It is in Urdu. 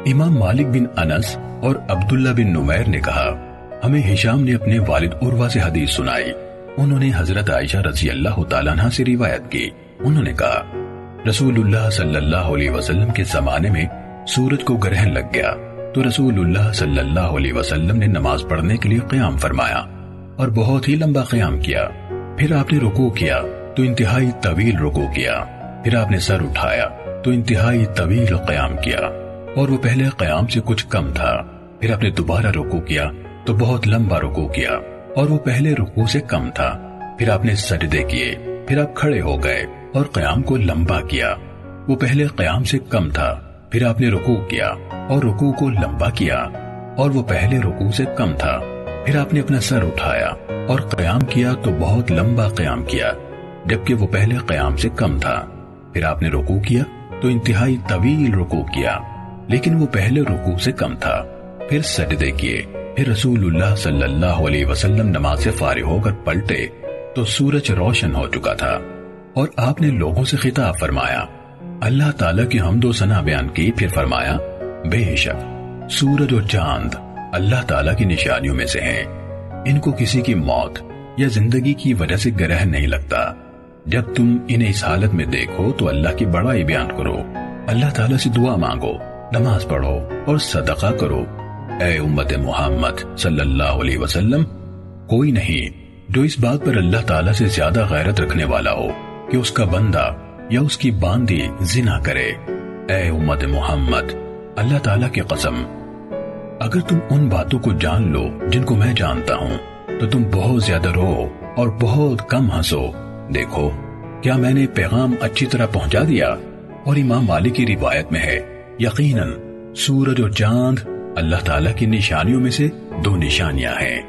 امام مالک بن انس اور عبداللہ بن نمیر نے کہا ہمیں ہشام نے اپنے والد عروہ سے حدیث سنائی. انہوں نے حضرت عائشہ رضی اللہ تعالیٰ عنہ سے روایت کی. انہوں نے کہا رسول اللہ صلی اللہ علیہ وسلم کے زمانے میں سورج کو گرہن لگ گیا تو رسول اللہ صلی اللہ علیہ وسلم نے نماز پڑھنے کے لیے قیام فرمایا اور بہت ہی لمبا قیام کیا. پھر آپ نے رکوع کیا تو انتہائی طویل رکوع کیا. پھر آپ نے سر اٹھایا تو انتہائی طویل قیام کیا اور وہ پہلے قیام سے کچھ کم تھا. پھر آپ نے دوبارہ رکوع کیا تو بہت لمبا رکوع کیا اور وہ پہلے رکوع سے کم تھا. پھر آپ نے سجدے کیے. پھر آپ کھڑے ہو گئے اور قیام کو لمبا کیا. وہ پہلے قیام سے کم تھا. پھر آپ نے رکوع کیا اور رکوع کو لمبا کیا اور وہ پہلے رکوع سے کم تھا. پھر آپ نے اپنا سر اٹھایا اور قیام کیا تو بہت لمبا قیام کیا جبکہ وہ پہلے قیام سے کم تھا. پھر آپ نے رکوع کیا تو انتہائی طویل رکوع کیا لیکن وہ پہلے رکوع سے کم تھا. پھر سجدے کیے. پھر رسول اللہ صلی اللہ علیہ وسلم نماز سے فارغ ہو کر پلٹے تو سورج روشن ہو چکا تھا اور آپ نے لوگوں سے خطاب فرمایا, اللہ تعالیٰ کی حمد و ثنا بیان کی. پھر فرمایا, بے شک سورج اور چاند اللہ تعالیٰ کی نشانیوں میں سے ہیں, ان کو کسی کی موت یا زندگی کی وجہ سے گرہن نہیں لگتا. جب تم انہیں اس حالت میں دیکھو تو اللہ کی بڑائی بیان کرو, اللہ تعالیٰ سے دعا مانگو, نماز پڑھو اور صدقہ کرو. اے امت محمد صلی اللہ علیہ وسلم, کوئی نہیں جو اس بات پر اللہ تعالیٰ سے زیادہ غیرت رکھنے والا ہو کہ اس کا بندہ یا اس کی باندی زنا کرے. اے امت محمد, اللہ تعالیٰ کی قسم, اگر تم ان باتوں کو جان لو جن کو میں جانتا ہوں تو تم بہت زیادہ رو اور بہت کم ہنسو. دیکھو کیا میں نے پیغام اچھی طرح پہنچا دیا؟ اور امام مالک کی روایت میں ہے, یقیناً سورج اور چاند اللہ تعالیٰ کی نشانیوں میں سے 2 نشانیاں ہیں.